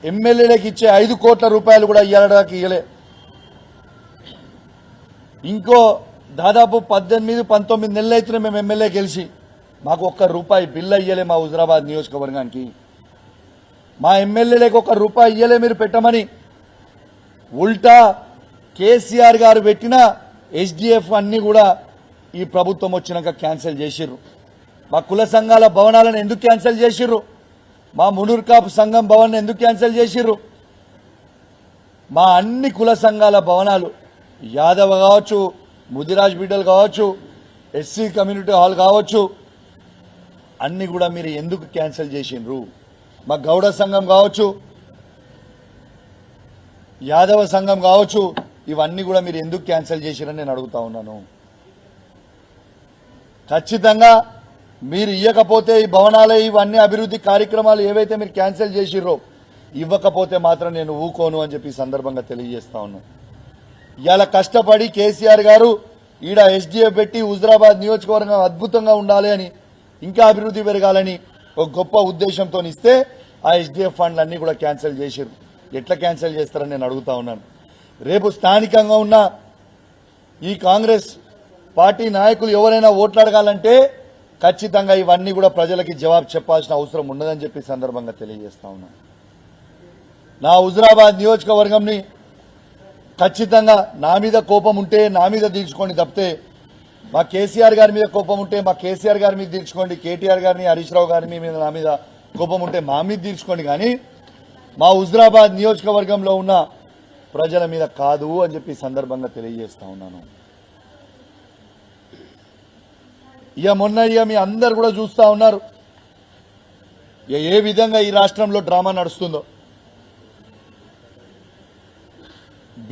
ఎమ్మెల్యేలకు ఇచ్చే 5 కోట్ల రూపాయలు కూడా ఇయ్యడానికి ఇయ్యలే. ఇంకో దాదాపు 18-19 నెలలు అయితేనే మేము ఎమ్మెల్యే గెలిచి మాకు ₹1 బిల్లు ఇయ్యలే. మా హుజరాబాద్ నియోజకవర్గానికి మా ఎమ్మెల్యేలకు ₹1 ఇయ్యలే మీరు పెట్టమని. ఉల్టా కేసీఆర్ గారు పెట్టిన ఎస్డిఎఫ్ అన్ని కూడా ఈ ప్రభుత్వం వచ్చినాక క్యాన్సిల్ చేసిర్రు. మా కుల సంఘాల భవనాలను ఎందుకు క్యాన్సిల్ చేసిర్రు? మా మునూర్ కాపు సంఘం భవన్ ఎందుకు క్యాన్సిల్ చేసిర్రు? మా అన్ని కుల సంఘాల భవనాలు యాదవ కావచ్చు, ముదిరాజ్ బిడ్డలు కావచ్చు, ఎస్సీ కమ్యూనిటీ హాల్ కావచ్చు, అన్ని కూడా మీరు ఎందుకు క్యాన్సిల్ చేసిండ్రు? మా గౌడ సంఘం కావచ్చు, యాదవ సంఘం కావచ్చు, ఇవన్నీ కూడా మీరు ఎందుకు క్యాన్సిల్ చేసిరని నేను అడుగుతా ఉన్నాను. ఖచ్చితంగా మీరు ఇవ్వకపోతే ఈ భవనాల ఇవన్నీ అభివృద్ధి కార్యక్రమాలు ఏవైతే మీరు క్యాన్సిల్ చేసిర్రో ఇవ్వకపోతే మాత్రం నేను ఊకోను అని చెప్పి సందర్భంగా తెలియజేస్తా ఉన్నాను. ఇవాళ కష్టపడి కేసీఆర్ గారు ఈడ ఎస్డిఎఫ్ పెట్టి హుజరాబాద్ నియోజకవర్గం అద్భుతంగా ఉండాలి అని, ఇంకా అభివృద్ధి పెరగాలని ఒక గొప్ప ఉద్దేశంతో ఇస్తే ఆ ఎస్డిఎఫ్ ఫండ్లు అన్ని కూడా క్యాన్సిల్ చేసిర్రు. ఎట్లా క్యాన్సిల్ చేస్తారని నేను అడుగుతా ఉన్నాను. రేపు స్థానికంగా ఉన్న ఈ కాంగ్రెస్ పార్టీ నాయకులు ఎవరైనా ఓట్లు అడగాలంటే ఖచ్చితంగా ఇవన్నీ కూడా ప్రజలకి జవాబు చెప్పాల్సిన అవసరం ఉండదని చెప్పి సందర్భంగా తెలియజేస్తా ఉన్నాను. నా హుజరాబాద్ నియోజకవర్గంని ఖచ్చితంగా నా మీద కోపం ఉంటే నా మీద తీర్చుకోండి తప్పితే, మా కేసీఆర్ గారి మీద కోపం ఉంటే మా కేసీఆర్ గారి మీద తీర్చుకోండి, కేటీఆర్ గారిని హరీష్ రావు గారిని మీద నా మీద కోపం ఉంటే మా మీద తీర్చుకోండి, కానీ మా హుజరాబాద్ నియోజకవర్గంలో ఉన్న ప్రజల మీద కాదు అని చెప్పి సందర్భంగా తెలియజేస్తా ఉన్నాను. మొన్న మీ అందరు కూడా చూస్తా ఉన్నారు ఏ విధంగా ఈ రాష్ట్రంలో డ్రామా నడుస్తుందో.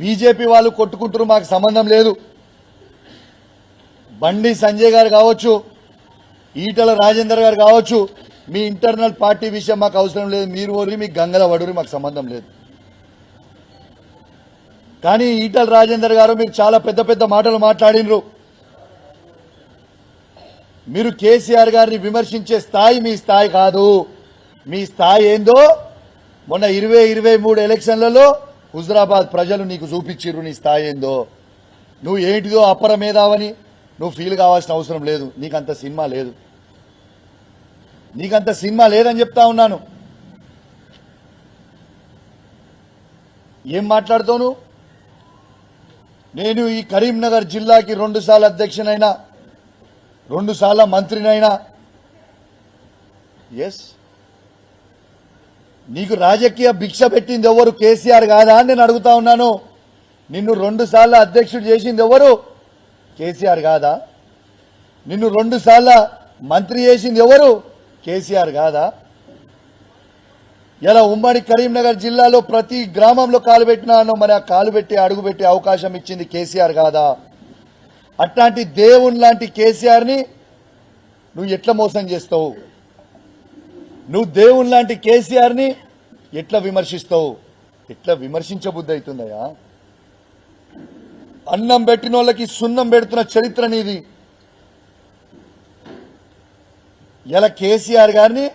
బీజేపీ వాళ్ళు కొట్టుకుంటారు, మాకు సంబంధం లేదు. బండి సంజయ్ గారు కావచ్చు, ఈటల రాజేందర్ గారు కావచ్చు, మీ ఇంటర్నల్ పార్టీ విషయం మాకు అవసరం లేదు, మీరు ఓరి మీ గంగల వడురి మాకు సంబంధం లేదు. కానీ ఈటల రాజేందర్ గారు మీరు చాలా పెద్ద పెద్ద మాటలు మాట్లాడినరు. మీరు కేసీఆర్ గారిని విమర్శించే స్థాయి మీ స్థాయి కాదు. మీ స్థాయి ఏందో మొన్న 2023 ఎలక్షన్లలో హుజరాబాద్ ప్రజలు నీకు చూపించిర్రు. నీ స్థాయి ఏందో, నువ్వు ఏంటిదో అపర మేధావని నువ్వు ఫీల్ కావాల్సిన అవసరం లేదు. నీకంత సినిమా లేదు, నీకంత సినిమా లేదని చెప్తా ఉన్నాను. ఏం మాట్లాడుతావు? నేను ఈ కరీంనగర్ జిల్లాకి 2 సార్లు అధ్యక్షునైనా, 2 సార్లు మంత్రినైనా. ఎస్, నీకు రాజకీయ భిక్ష పెట్టింది ఎవరు? కేసీఆర్ కాదా అని నేను అడుగుతా ఉన్నాను. నిన్ను 2 సార్లు అధ్యక్షుడు చేసింది ఎవరు? కేసీఆర్ కాదా? నిన్ను 2 సార్లు మంత్రి చేసింది ఎవరు? కేసీఆర్ కాదా? ఇలా ఉమ్మడి కరీంనగర్ జిల్లాలో ప్రతి గ్రామంలో కాలు పెట్టినాను, మరి ఆ కాలు పెట్టి అడుగు పెట్టి అవకాశం ఇచ్చింది కేసీఆర్ కాదా? అట్లాంటి దేవుని లాంటి కేసీఆర్ని నువ్వు ఎట్లా మోసం చేస్తావు? నువ్వు దేవుని లాంటి కేసీఆర్ని ఎట్లా విమర్శిస్తావు? ఎట్లా విమర్శించబుద్ధి అవుతుందయ్యా? అన్నం పెట్టిన వాళ్ళకి సున్నం పెడుతున్న చరిత్ర నీది. ఇలా కేసీఆర్ గారిని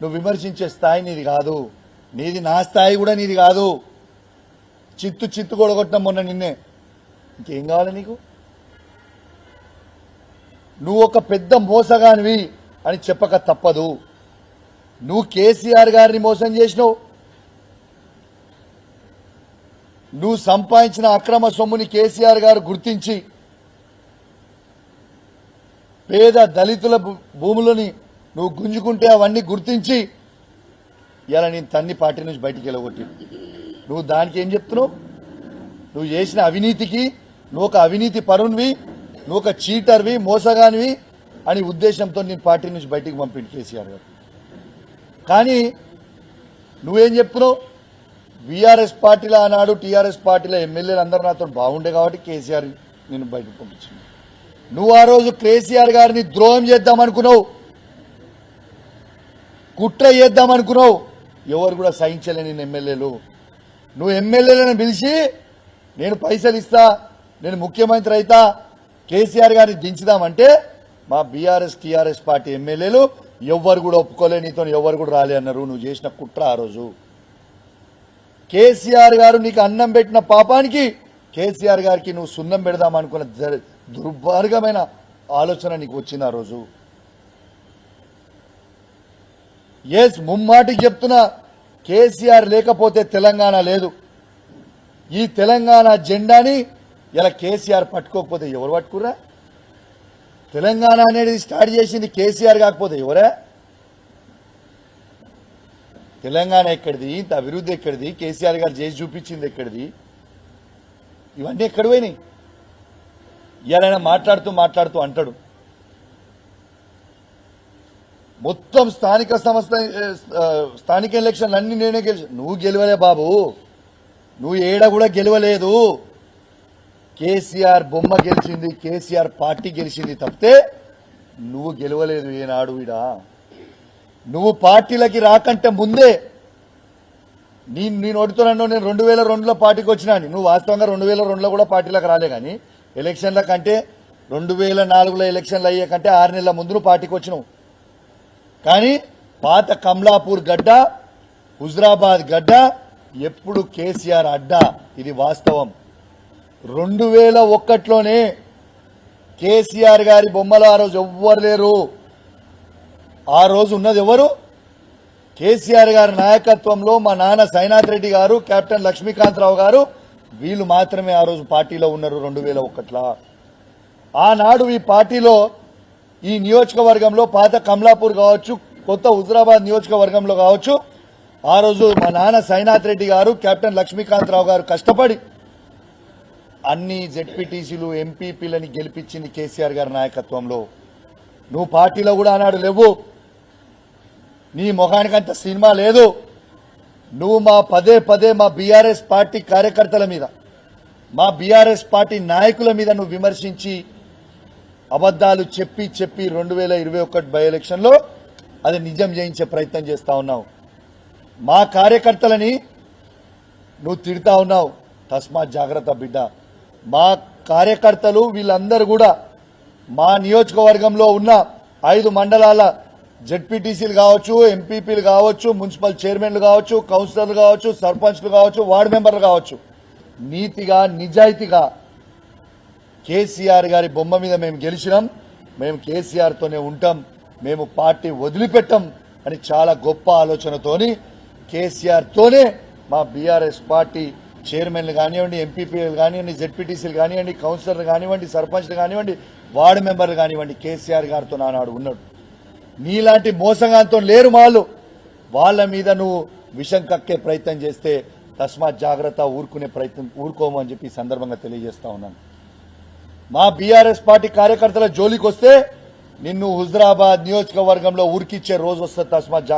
నువ్వు విమర్శించే స్థాయి నీది కాదు. నీది నా స్థాయి కూడా నీది కాదు. చిత్తు కొడగొట్టడం మొన్న నిన్నే. ఇంకేం కావాలి నీకు? నువ్వు ఒక పెద్ద మోసగానివి అని చెప్పక తప్పదు. నువ్వు కేసీఆర్ గారిని మోసం చేసినావు. నువ్వు సంపాదించిన అక్రమ సొమ్ముని కేసీఆర్ గారు గుర్తించి పేద దళితుల భూములని నువ్వు గుంజుకుంటే అవన్నీ గుర్తించి ఇలా నేను తన్ని పార్టీ నుంచి బయటికి వెళ్ళగొట్టి నువ్వు దానికి ఏం చెప్తున్నావు? నువ్వు చేసిన అవినీతికి నువ్వు ఒక అవినీతి పరునివి, నువ్వు ఒక చీటర్వి, మోసగానివి అని ఉద్దేశంతో నేను పార్టీ నుంచి బయటికి పంపిండు కేసీఆర్ గారు. కానీ నువ్వేం చెప్తున్నావు? బీఆర్ఎస్ పార్టీలో ఆనాడు టీఆర్ఎస్ పార్టీలో ఎమ్మెల్యేలు అందరూ నాతో బాగుండే కాబట్టి కేసీఆర్ నేను బయటకు పంపించింది. నువ్వు ఆ రోజు కేసీఆర్ గారిని ద్రోహం చేద్దామనుకున్నావు, కుట్ర చేద్దామనుకున్నావు. ఎవరు కూడా సహించలేని ఎమ్మెల్యేలు. నువ్వు ఎమ్మెల్యేలను పిలిచి నేను పైసలు ఇస్తా, నేను ముఖ్యమంత్రి అయితా, కేసీఆర్ గారిని దించుదామంటే మా బీఆర్ఎస్ టీఆర్ఎస్ పార్టీ ఎమ్మెల్యేలు ఎవ్వరు కూడా ఒప్పుకోలే, నీతో ఎవరు కూడా రాలే అన్నారు. నువ్వు చేసిన కుట్ర ఆ రోజు. కేసీఆర్ గారు నీకు అన్నం పెట్టిన పాపానికి కేసీఆర్ గారికి నువ్వు సున్నం పెడదాం అనుకున్న దుర్మార్గమైన ఆలోచన నీకు వచ్చింది ఆ రోజు. ఎస్, ముమ్మాటికి చెప్తున్నా, కేసీఆర్ లేకపోతే తెలంగాణ లేదు. ఈ తెలంగాణ జెండాని ఇలా కేసీఆర్ పట్టుకోకపోతే ఎవరు పట్టుకురా? తెలంగాణ అనేది స్టార్ట్ చేసింది కేసీఆర్ కాకపోతే ఎవరా? తెలంగాణ ఎక్కడిది? ఇంత అభివృద్ధి ఎక్కడిది? కేసీఆర్ గారు చేసి చూపించింది ఎక్కడిది? ఇవన్నీ ఎక్కడ పోయినాయి? ఇవాళ మాట్లాడుతూ అంటాడు మొత్తం స్థానిక ఎలక్షన్లు అన్ని నేనే గెలిచి. నువ్వు గెలవలే బాబు, నువ్వు ఏడ కూడా గెలవలేదు. కేసీఆర్ బొమ్మ గెలిచింది, కేసీఆర్ పార్టీ గెలిచింది తప్పితే నువ్వు గెలవలేదు ఏనాడు. ఈడా నువ్వు పార్టీలకి రాకంటే ముందే నేను ఓడుతున్నాను. నేను 2002లో పార్టీకి వచ్చినా. నువ్వు వాస్తవంగా 2002లో కూడా పార్టీలకు రాలే, కానీ ఎలక్షన్ల కంటే 2004లో ఎలక్షన్లు అయ్యే కంటే 6 నెలల ముందు నువ్వు పార్టీకి వచ్చినావు. కానీ పాత కమలాపూర్ గడ్డ, హుజరాబాద్ గడ్డ ఎప్పుడు కేసీఆర్ అడ్డా. ఇది వాస్తవం. 2001లోనే కేసీఆర్ గారి బొమ్మలు ఆ రోజు ఎవ్వరు లేరు. ఆ రోజు ఉన్నది ఎవరు? కేసీఆర్ గారి నాయకత్వంలో మా నాన్న సైనాథ్ రెడ్డి గారు, కెప్టెన్ లక్ష్మీకాంతరావు గారు, వీళ్ళు మాత్రమే ఆ రోజు పార్టీలో ఉన్నారు 2001లో. ఆనాడు ఈ పార్టీలో ఈ నియోజకవర్గంలో పాత కమలాపూర్ కావచ్చు, కొత్త హుజరాబాద్ నియోజకవర్గంలో కావచ్చు, ఆ రోజు మా నాన్న సైనాథ్ రెడ్డి గారు, కెప్టెన్ లక్ష్మీకాంతరావు గారు కష్టపడి అన్ని జెడ్పీటీసీలు, ఎంపీపీలని గెలిపించింది కేసీఆర్ గారి నాయకత్వంలో. నువ్వు పార్టీలో కూడా ఆనాడు లేవు. నీ మొఖానికంత సినిమా లేదు. నువ్వు పదే మా బీఆర్ఎస్ పార్టీ కార్యకర్తల మీద, మా బీఆర్ఎస్ పార్టీ నాయకుల మీద నువ్వు విమర్శించి అబద్దాలు చెప్పి 2021 బై ఎలక్షన్లో అది నిజం చేయించే ప్రయత్నం చేస్తా ఉన్నావు. మా కార్యకర్తలని నువ్వు తిడతా ఉన్నావు. తస్మాత్ జాగ్రత్త బిడ్డ. మా కార్యకర్తలు వీళ్ళందరూ కూడా మా నియోజకవర్గంలో ఉన్న 5 మండలాల జెడ్పీటీసీలు కావచ్చు, ఎంపీపీలు కావచ్చు, మున్సిపల్ చైర్మన్లు కావచ్చు, కౌన్సిలర్లు కావచ్చు, సర్పంచ్లు కావచ్చు, వార్డు మెంబర్లు కావచ్చు, నీతిగా నిజాయితీగా కేసీఆర్ గారి బొమ్మ మీద మేము గెలిచినాం, మేము కేసీఆర్తోనే ఉంటాం, మేము పార్టీ వదిలిపెట్టాం అని చాలా గొప్ప ఆలోచనతోని కేసీఆర్తోనే మా బీఆర్ఎస్ పార్టీ చైర్మన్లు కానివ్వండి, ఎంపీపీలు కానివ్వండి, జెడ్పీటీసీలు కానివ్వండి, కౌన్సిలర్లు కానివ్వండి, సర్పంచ్లు కానివ్వండి, వార్డు మెంబర్లు కానివ్వండి, కేసీఆర్ గారితో నానాడు ఉన్నాడు. నీలాంటి మోసగాంతో లేరు వాళ్ళు. వాళ్ళ మీద నువ్వు విషం కక్కే ప్రయత్నం చేస్తే తస్మాత్ జాగ్రత్త, ఊరుకోము అని చెప్పి ఈ సందర్భంగా తెలియజేస్తా ఉన్నాను. మా బీఆర్ఎస్ పార్టీ కార్యకర్తల జోలికి వస్తే నిన్ను హుజరాబాద్ నియోజకవర్గంలో ఉరికిచ్చే రోజు వస్తుంది. తస్మాత్